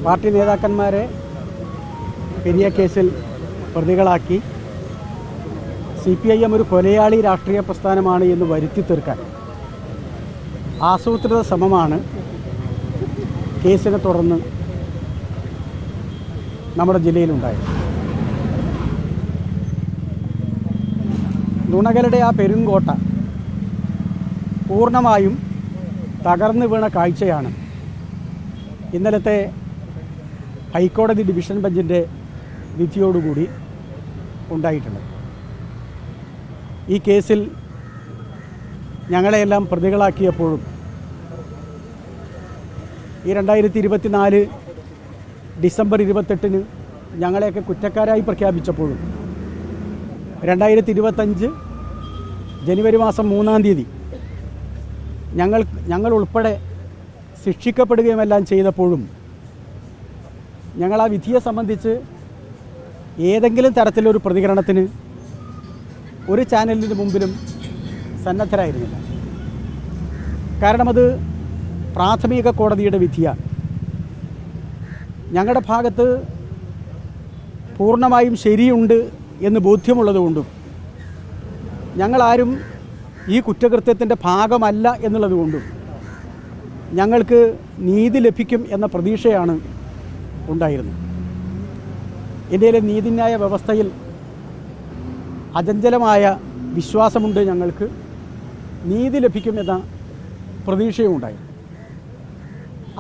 Party നേതാക്കന്മാരെ പെരിയ കേസിൽ പ്രതികളാക്കി CPIM ഒരു കൊലയാളി രാഷ്ട്രീയ പ്രസ്ഥാനമാണ് എന്ന് വരുത്തി തീർക്കാൻ ആസൂത്രിത ശ്രമമാണ് കേസിനെ തുടർന്ന് നമ്മുടെ ജില്ലയിലുണ്ടായത്. നുണകളുടെ ആ പെരുങ്കോട്ട പൂർണ്ണമായും തകർന്നു വീണ കാഴ്ചയാണ് ഇന്നലത്തെ ഹൈക്കോടതി ഡിവിഷൻ ബെഞ്ചിൻ്റെ വിധിയോടുകൂടി ഉണ്ടായിട്ടുള്ളത്. ഈ കേസിൽ ഞങ്ങളെയെല്ലാം പ്രതികളാക്കിയപ്പോഴും ഈ 2024 ഡിസംബർ 28 ഞങ്ങളെയൊക്കെ കുറ്റക്കാരായി പ്രഖ്യാപിച്ചപ്പോഴും 2025 ജനുവരി മാസം 3-ാം തീയതി ഞങ്ങൾ ഉൾപ്പെടെ ശിക്ഷിക്കപ്പെടുകയുമെല്ലാം ചെയ്തപ്പോഴും ഞങ്ങൾ ആ വിധിയെ സംബന്ധിച്ച് ഏതെങ്കിലും തരത്തിലൊരു പ്രതികരണത്തിന് ഒരു ചാനലിന് മുമ്പിലും സന്നദ്ധരായിരുന്നില്ല. കാരണം അത് പ്രാഥമിക കോടതിയുടെ വിധിയാണ്. ഞങ്ങളുടെ ഭാഗത്ത് പൂർണ്ണമായും ശരിയുണ്ട് എന്ന് ബോധ്യമുള്ളതുകൊണ്ടും ഞങ്ങളാരും ഈ കുറ്റകൃത്യത്തിൻ്റെ ഭാഗമല്ല എന്നുള്ളതുകൊണ്ടും ഞങ്ങൾക്ക് നീതി ലഭിക്കും എന്ന പ്രതീക്ഷയാണ് ഉണ്ടായിരുന്നത്. ഇന്ത്യയിലെ നീതിന്യായ വ്യവസ്ഥയിൽ അചഞ്ചലമായ വിശ്വാസമുണ്ട്. ഞങ്ങൾക്ക് നീതി ലഭിക്കുമെന്ന പ്രതീക്ഷയും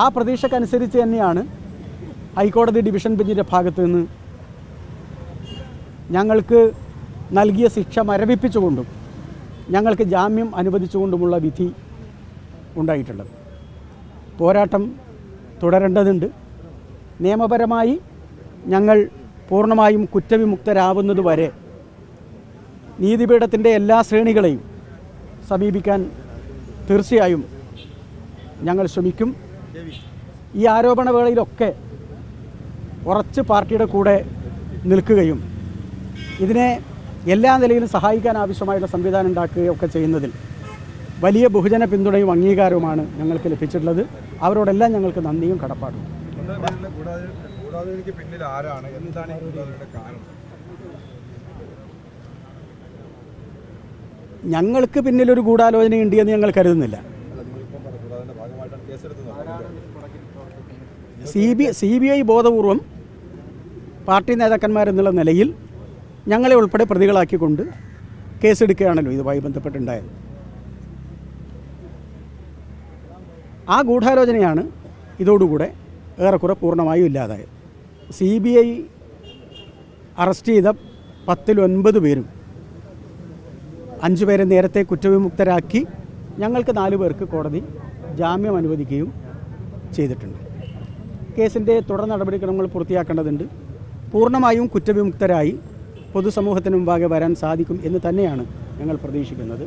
ആ പ്രതീക്ഷക്കനുസരിച്ച് തന്നെയാണ് ഹൈക്കോടതി ഡിവിഷൻ ബെഞ്ചിൻ്റെ ഭാഗത്തു നിന്ന് ഞങ്ങൾക്ക് നൽകിയ ശിക്ഷ മരവിപ്പിച്ചുകൊണ്ടും ഞങ്ങൾക്ക് ജാമ്യം അനുവദിച്ചുകൊണ്ടുമുള്ള വിധി ഉണ്ടായിട്ടുള്ളത്. പോരാട്ടം തുടരേണ്ടതുണ്ട്. നിയമപരമായി ഞങ്ങൾ പൂർണ്ണമായും കുറ്റവിമുക്തരാവുന്നതുവരെ നീതിപീഠത്തിൻ്റെ എല്ലാ ശ്രേണികളെയും സമീപിക്കാൻ തീർച്ചയായും ഞങ്ങൾ ശ്രമിക്കും. ഈ ആരോപണവേളയിലൊക്കെ ഉറച്ച് പാർട്ടിയുടെ കൂടെ നിൽക്കുകയും ഇതിനെ എല്ലാ നിലയിലും സഹായിക്കാൻ ആവശ്യമായുള്ള സംവിധാനം ഉണ്ടാക്കുകയൊക്കെ ചെയ്യുന്നതിൽ വലിയ ബഹുജന പിന്തുണയും അംഗീകാരവുമാണ് ഞങ്ങൾക്ക് ലഭിച്ചിട്ടുള്ളത്. അവരോടെല്ലാം ഞങ്ങൾക്ക് നന്ദിയും കടപ്പാടും. ഞങ്ങൾക്ക് പിന്നിലൊരു ഗൂഢാലോചനയുണ്ട് എന്ന് ഞങ്ങൾ കരുതുന്നില്ല. CBI ബോധപൂർവം പാർട്ടി നേതാക്കന്മാരെന്നുള്ള നിലയിൽ ഞങ്ങളെ ഉൾപ്പെടെ പ്രതികളാക്കിക്കൊണ്ട് കേസെടുക്കുകയാണല്ലോ ഇതുമായി ബന്ധപ്പെട്ടുണ്ടായത്. ആ ഗൂഢാലോചനയാണ് ഇതോടുകൂടെ ഏറെക്കുറെ പൂർണ്ണമായും ഇല്ലാതായത്. CBI അറസ്റ്റ് ചെയ്ത 10-9 പേരും 5 പേരെ നേരത്തെ കുറ്റവിമുക്തരാക്കി ഞങ്ങൾക്ക് 4 പേർക്ക് കോടതി ജാമ്യം അനുവദിക്കുകയും ചെയ്തിട്ടുണ്ട്. കേസിൻ്റെ തുടർ നടപടിക്രമങ്ങൾ പൂർത്തിയാക്കേണ്ടതുണ്ട്. പൂർണ്ണമായും കുറ്റവിമുക്തരായി പൊതുസമൂഹത്തിന് മുമ്പാകെ വരാൻ സാധിക്കും എന്ന് തന്നെയാണ് ഞങ്ങൾ പ്രതീക്ഷിക്കുന്നത്.